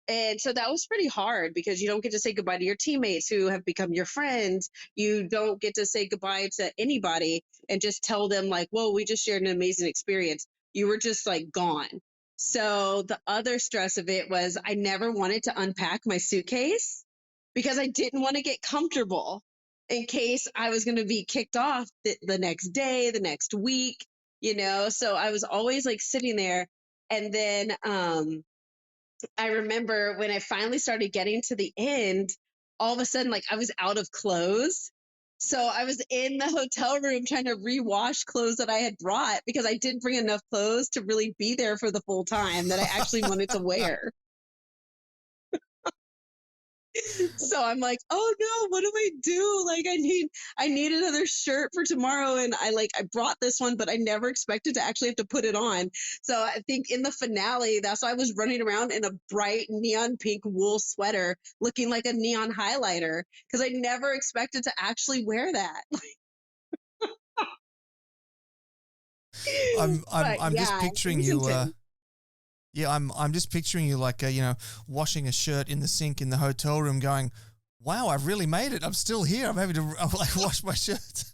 And so that was pretty hard because you don't get to say goodbye to your teammates who have become your friends. You don't get to say goodbye to anybody and just tell them, like, whoa, we just shared an amazing experience. You were just like gone. So the other stress of it was I never wanted to unpack my suitcase because I didn't want to get comfortable in case I was going to be kicked off the next day, the next week, So I was always like sitting there. And then, I remember when I finally started getting to the end, all of a sudden, like I was out of clothes. So I was in the hotel room trying to rewash clothes that I had brought because I didn't bring enough clothes to really be there for the full time that I actually wanted to wear. So I'm like, oh no, what do I do? Like I need another shirt for tomorrow. And I brought this one, but I never expected to actually have to put it on. So I think in the finale, that's why I was running around in a bright neon pink wool sweater looking like a neon highlighter because I never expected to actually wear that. I'm just picturing you. I'm just picturing you like, washing a shirt in the sink in the hotel room going, wow, I've really made it. I'm still here. I'm having to wash my shirt.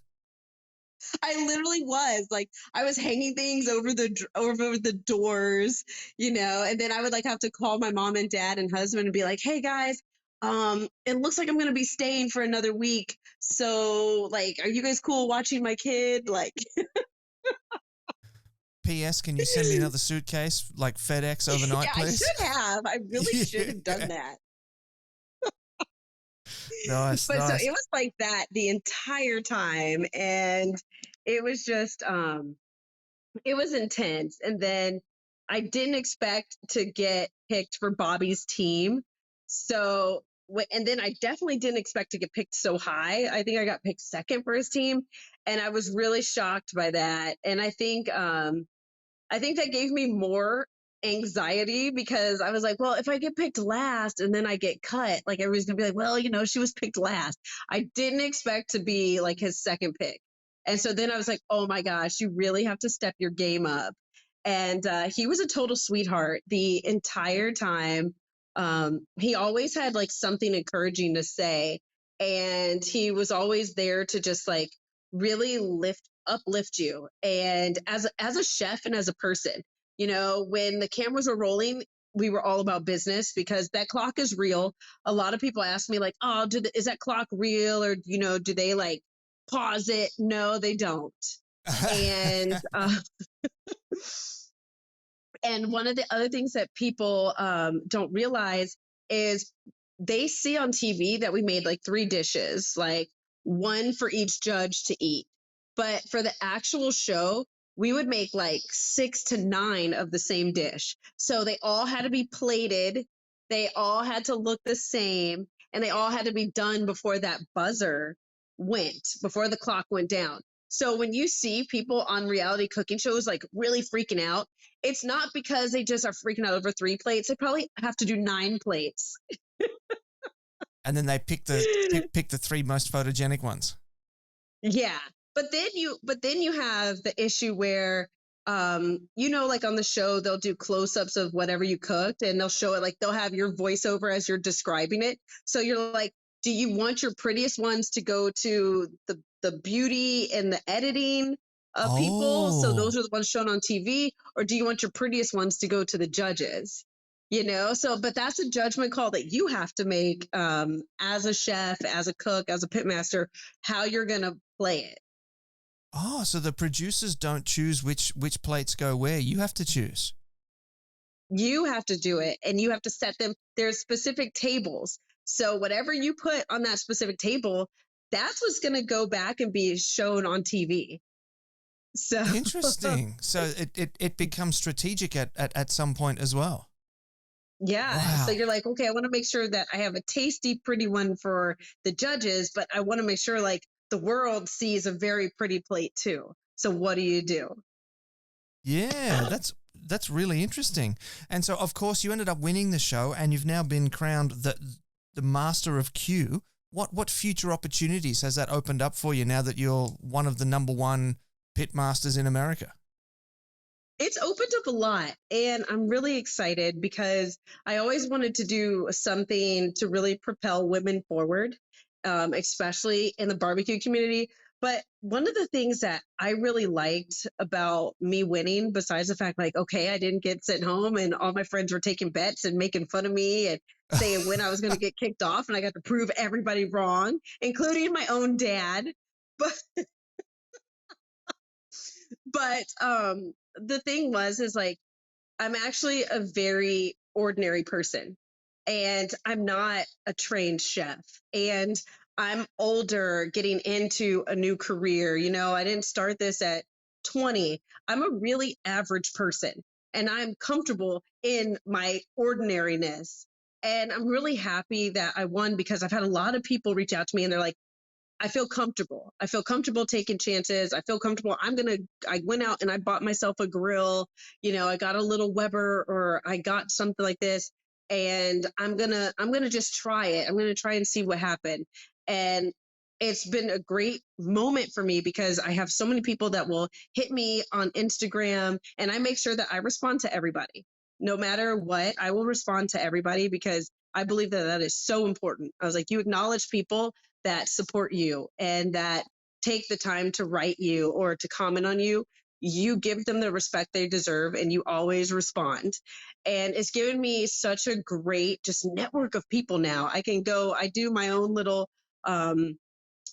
I literally was like, I was hanging things over the doors, and then I would have to call my mom and dad and husband and be like, hey guys, it looks like I'm going to be staying for another week. So are you guys cool watching my kid? P.S. Can you send me another suitcase, like FedEx overnight, please? I should have. I really should have done that. Nice. So it was like that the entire time. And it was just, it was intense. And then I didn't expect to get picked for Bobby's team. So, and then I definitely didn't expect to get picked so high. I think I got picked second for his team. And I was really shocked by that. And I think that gave me more anxiety because I was like, well, if I get picked last and then I get cut, everybody's gonna be like, well, she was picked last. I didn't expect to be his second pick. And so then I was like, oh my gosh, you really have to step your game up. And he was a total sweetheart the entire time. He always had something encouraging to say. And he was always there to just really uplift you. And as a chef and as a person, when the cameras were rolling, we were all about business because that clock is real. A lot of people ask me oh, is that clock real? Or, do they pause it? No, they don't. And, and one of the other things that people don't realize is they see on TV that we made 3 dishes, one for each judge to eat. But for the actual show, we would make 6 to 9 of the same dish. So they all had to be plated. They all had to look the same. And they all had to be done before that buzzer before the clock went down. So when you see people on reality cooking shows really freaking out, it's not because they just are freaking out over 3 plates. They probably have to do 9 plates. And then they pick the 3 most photogenic ones. Yeah. But then you have the issue where, on the show, they'll do close-ups of whatever you cooked and they'll show it, they'll have your voiceover as you're describing it. So you're like, do you want your prettiest ones to go to the beauty and the editing of people? So those are the ones shown on TV, or do you want your prettiest ones to go to the judges? But that's a judgment call that you have to make as a chef, as a cook, as a pitmaster, how you're going to play it. Oh, so the producers don't choose which plates go where. You have to choose. You have to do it, and you have to set them. There's specific tables. So whatever you put on that specific table, that's what's going to go back and be shown on TV. So interesting. So it becomes strategic at some point as well. Yeah. Wow. So you're like, okay, I want to make sure that I have a tasty, pretty one for the judges, but I want to make sure the world sees a very pretty plate too. So what do you do? Yeah, that's really interesting. And so, of course, you ended up winning the show, and you've now been crowned the master of Q. What future opportunities has that opened up for you now that you're one of the number 1 pitmasters in America? It's opened up a lot, and I'm really excited because I always wanted to do something to really propel women forward, especially in the barbecue community. But one of the things that I really liked about me winning, besides the fact, like, okay, I didn't get sent home and all my friends were taking bets and making fun of me and saying when I was going to get kicked off, and I got to prove everybody wrong, including my own dad. But but the thing was is like I'm actually a very ordinary person, and I'm not a trained chef, and I'm older getting into a new career. I didn't start this at 20. I'm a really average person, and I'm comfortable in my ordinariness. And I'm really happy that I won because I've had a lot of people reach out to me and they're like, I feel comfortable. I feel comfortable taking chances. I feel comfortable. I went out and I bought myself a grill. I got a little Weber or I got something like this, and I'm gonna just try it. I'm gonna try and see what happened. And it's been a great moment for me because I have so many people that will hit me on Instagram, and I make sure that I respond to everybody. No matter what, I will respond to everybody because I believe that that is so important. I was like, you acknowledge people that support you and that take the time to write you or to comment on you. You give them the respect they deserve and you always respond. And it's given me such a great just network of people now. I do my own little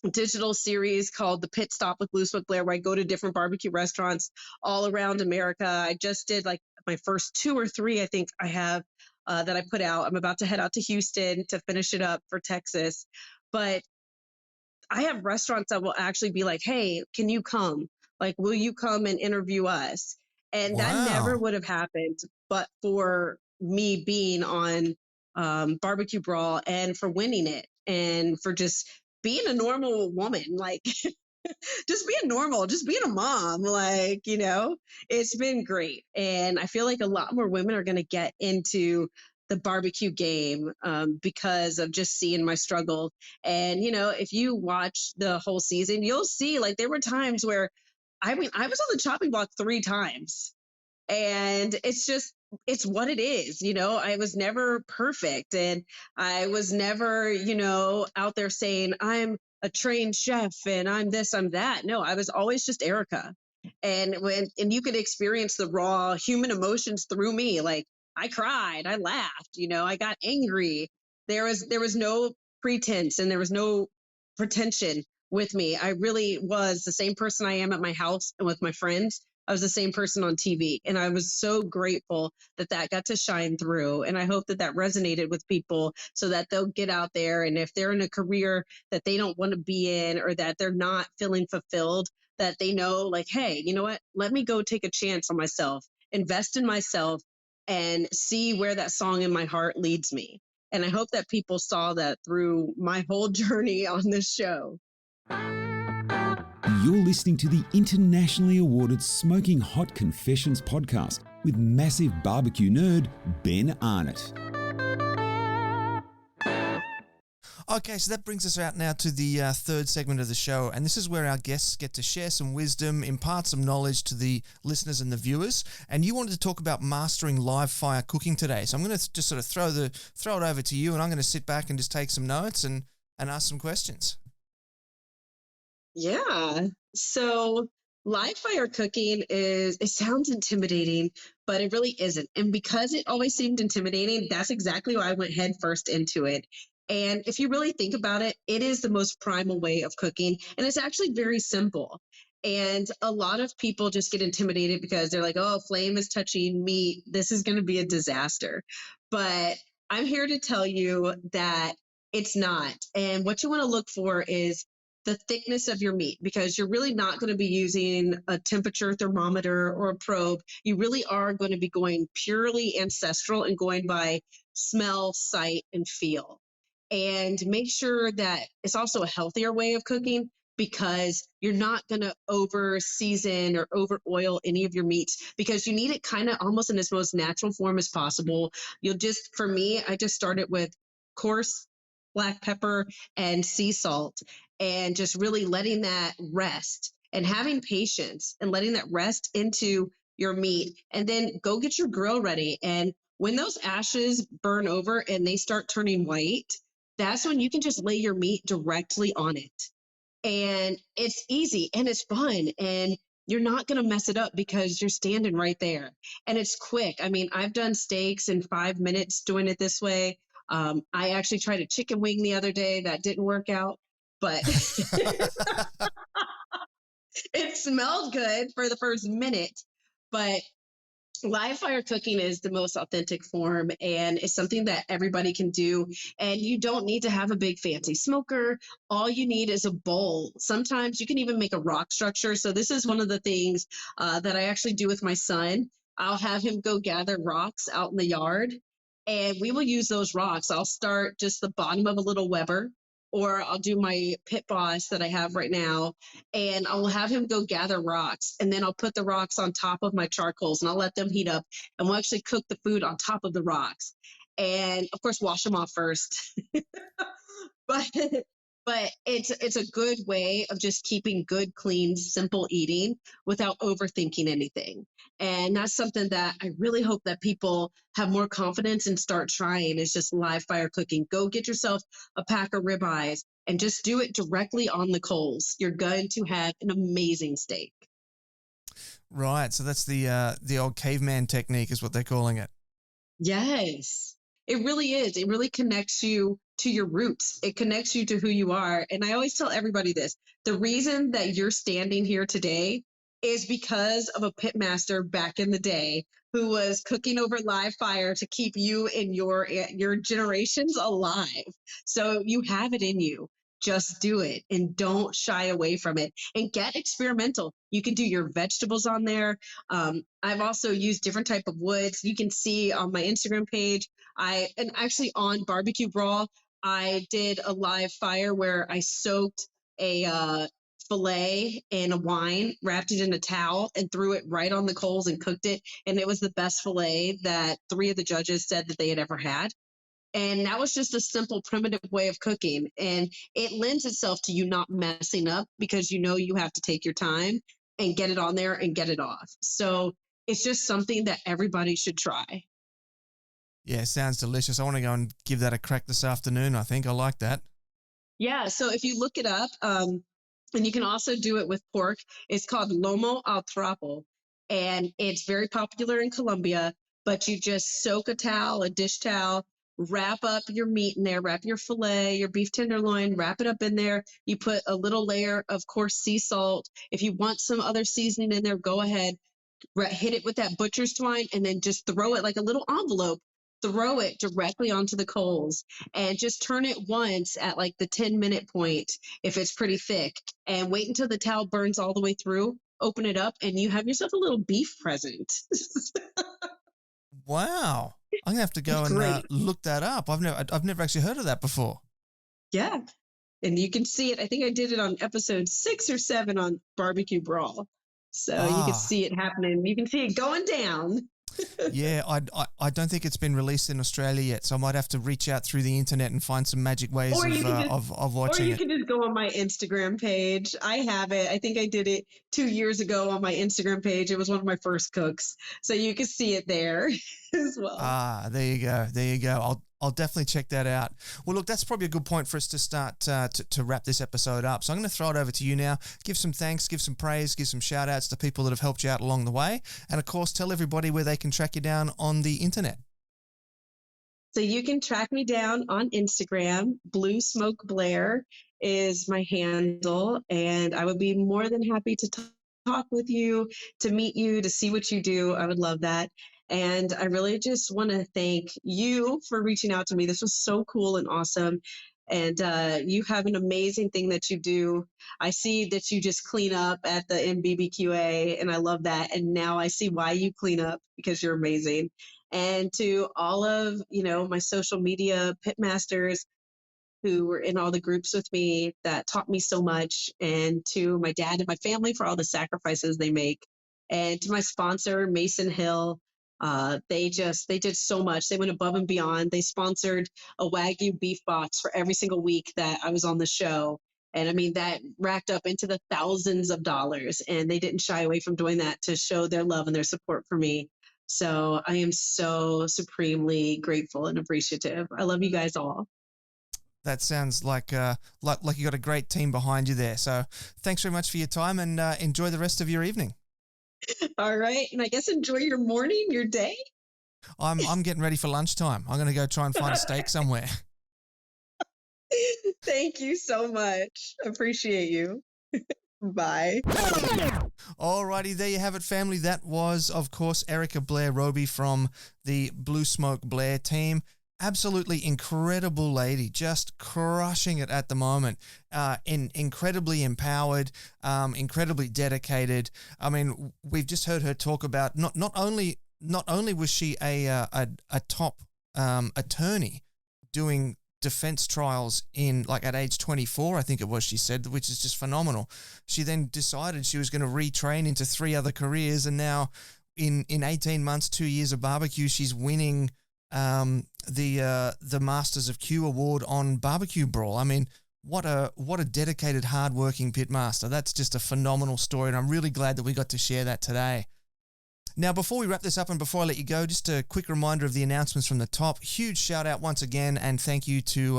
digital series called The Pit Stop with Blue Smoke Blaire, where I go to different barbecue restaurants all around America. I just did like my first 2 or 3, I think I have, that I put out. I'm about to head out to Houston to finish it up for Texas. But I have restaurants that will actually be like, hey, can you come? Like, will you come and interview us? And that never Wow. would have happened but for me being on Barbecue Brawl and for winning it and for just being a normal woman. Like, just being normal, just being a mom, it's been great. And I feel like a lot more women are going to get into the barbecue game because of just seeing my struggle. And, if you watch the whole season, you'll see like there were times where, I mean, I was on the chopping block 3 times, and it's what it is. I was never perfect, and I was never out there saying I'm a trained chef and I'm this, I'm that. No, I was always just Erica. And you could experience the raw human emotions through me. Like, I cried, I laughed, I got angry. There was no pretense and there was no pretension with me. I really was the same person I am at my house and with my friends. I was the same person on TV. And I was so grateful that that got to shine through. And I hope that that resonated with people so that they'll get out there. And if they're in a career that they don't want to be in or that they're not feeling fulfilled, that they know, like, hey, you know what? Let me go take a chance on myself, invest in myself, and see where that song in my heart leads me. And I hope that people saw that through my whole journey on this show. You're listening to the internationally awarded Smoking Hot Confessions podcast with massive barbecue nerd Ben Arnott. Okay, so that brings us out now to the third segment of the show, and this is where our guests get to share some wisdom, impart some knowledge to the listeners and the viewers. And you wanted to talk about mastering live fire cooking today, so I'm going to just sort of throw it over to you, and I'm going to sit back and just take some notes and ask some questions. Yeah. So live fire cooking it sounds intimidating, but it really isn't. And because it always seemed intimidating, that's exactly why I went head first into it. And if you really think about it, it is the most primal way of cooking. And it's actually very simple. And a lot of people just get intimidated because they're like, oh, flame is touching meat. This is going to be a disaster. But I'm here to tell you that it's not. And what you want to look for is the thickness of your meat, because you're really not going to be using a temperature thermometer or a probe. You really are going to be going purely ancestral and going by smell, sight, and feel. And make sure that it's also a healthier way of cooking, because you're not going to over season or over oil any of your meats, because you need it kind of almost in its most natural form as possible. For me, I just started with coarse black pepper and sea salt, and just really letting that rest and having patience and letting that rest into your meat, and then go get your grill ready. And when those ashes burn over and they start turning white, that's when you can just lay your meat directly on it. And it's easy and it's fun. And you're not going to mess it up because you're standing right there. And it's quick. I mean, I've done steaks in 5 minutes doing it this way. I actually tried a chicken wing the other day that didn't work out, but it smelled good for the first minute. But live fire cooking is the most authentic form, and it's something that everybody can do. And you don't need to have a big fancy smoker. All you need is a bowl. Sometimes you can even make a rock structure. So this is one of the things that I actually do with my son. I'll have him go gather rocks out in the yard, and we will use those rocks. I'll start just the bottom of a little Weber, or I'll do my pit boss that I have right now, and I will have him go gather rocks, and then I'll put the rocks on top of my charcoals, and I'll let them heat up, and we'll actually cook the food on top of the rocks, and of course wash them off first. but but it's a good way of just keeping good, clean, simple eating without overthinking anything. And that's something that I really hope that people have more confidence and start trying, is just live fire cooking. Go get yourself a pack of ribeyes and just do it directly on the coals. You're going to have an amazing steak. Right. So that's the old caveman technique is what they're calling it. Yes, it really is. It really connects you to your roots. It connects you to who you are. And I always tell everybody this: the reason that you're standing here today is because of a pitmaster back in the day who was cooking over live fire to keep you and your generations alive. So you have it in you. Just do it and don't shy away from it, and get experimental. You can do your vegetables on there. I've also used different type of woods. You can see on my Instagram page, and actually on BBQ Brawl, I did a live fire where I soaked a filet in a wine, wrapped it in a towel, and threw it right on the coals and cooked it. And it was the best filet that 3 of the judges said that they had ever had. And that was just a simple, primitive way of cooking. And it lends itself to you not messing up, because you know you have to take your time and get it on there and get it off. So it's just something that everybody should try. Yeah, sounds delicious. I want to go and give that a crack this afternoon, I think. I like that. Yeah, so if you look it up, and you can also do it with pork, it's called lomo al trapo. And it's very popular in Colombia, but you just soak a dish towel, wrap up your meat in there, wrap your filet, your beef tenderloin, wrap it up in there. You put a little layer of coarse sea salt. If you want some other seasoning in there, go ahead, hit it with that butcher's twine, and then just throw it like a little envelope. Throw it directly onto the coals, and just turn it once at like the 10-minute point if it's pretty thick, and wait until the towel burns all the way through. Open it up, and you have yourself a little beef present. Wow. I'm going to have to go and look that up. I've never actually heard of that before. Yeah. And you can see it. I think I did it on episode 6 or 7 on BBQ Brawl. So you can see it happening. You can see it going down. Yeah, I don't think it's been released in Australia yet, so I might have to reach out through the internet and find some magic ways of watching it. Or you can just go on my Instagram page. I have it. I think I did it 2 years ago on my Instagram page. It was one of my first cooks, so you can see it there as well. There you go. There you go. I'll definitely check that out. Well, look, that's probably a good point for us to start to wrap this episode up. So I'm going to throw it over to you now. Give some thanks, give some praise, give some shout outs to people that have helped you out along the way. And of course, tell everybody where they can track you down on the internet. So you can track me down on Instagram. Blue Smoke Blaire is my handle, and I would be more than happy to talk with you, to meet you, to see what you do. I would love that. And I really just want to thank you for reaching out to me. This was so cool and awesome. And you have an amazing thing that you do. I see that you just clean up at the MBBQA, and I love that. And now I see why you clean up, because you're amazing. And to all of, my social media pitmasters who were in all the groups with me that taught me so much, and to my dad and my family for all the sacrifices they make, and to my sponsor, Mason Hill. They did so much. They went above and beyond. They sponsored a Wagyu beef box for every single week that I was on the show. And I mean, that racked up into the thousands of dollars, and they didn't shy away from doing that to show their love and their support for me. So I am so supremely grateful and appreciative. I love you guys all. That sounds like you got a great team behind you there. So thanks very much for your time, and enjoy the rest of your evening. All right. And I guess enjoy your morning, your day. I'm getting ready for lunchtime. I'm going to go try and find a steak somewhere. Thank you so much. Appreciate you. Bye. Alrighty, there you have it, family. That was, of course, Erica Blaire Roby from the Blue Smoke Blaire team. Absolutely incredible lady, just crushing it at the moment. Incredibly empowered, incredibly dedicated. I mean, we've just heard her talk about not only was she a top attorney doing defense trials at age 24, I think it was, she said, which is just phenomenal. She then decided she was going to retrain into 3 other careers, and now in 18 months, 2 years of barbecue, she's winning the Masters of Q award on BBQ Brawl. I mean, what a dedicated, hardworking pitmaster. That's just a phenomenal story, and I'm really glad that we got to share that today. Now, before we wrap this up and before I let you go, just a quick reminder of the announcements from the top. Huge shout out once again, and thank you to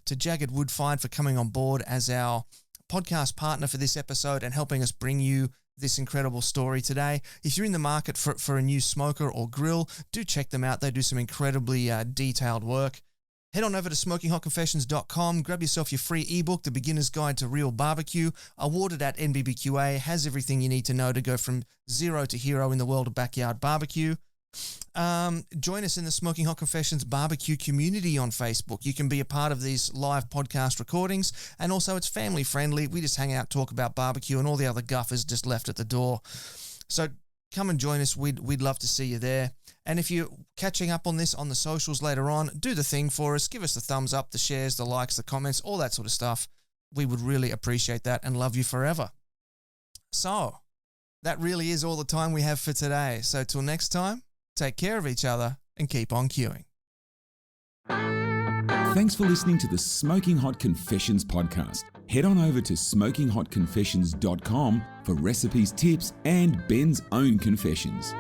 JAGRD Woodfired for coming on board as our podcast partner for this episode and helping us bring you this incredible story today. If you're in the market for a new smoker or grill, do check them out. They do some incredibly detailed work. Head on over to SmokingHotConfessions.com, grab yourself your free ebook, The Beginner's Guide to Real Barbecue, awarded at NBBQA, has everything you need to know to go from zero to hero in the world of backyard barbecue. Join us in the Smoking Hot Confessions barbecue community on Facebook. You can be a part of these live podcast recordings, and also it's family friendly. We just hang out, talk about barbecue, and all the other guff is just left at the door. So come and join us. We'd love to see you there. And if you're catching up on this on the socials later on, do the thing for us. Give us the thumbs up, the shares, the likes, the comments, all that sort of stuff. We would really appreciate that and love you forever. So that really is all the time we have for today. So till next time, take care of each other and keep on queuing. Thanks for listening to the Smoking Hot Confessions podcast. Head on over to SmokingHotConfessions.com for recipes, tips, and Ben's own confessions.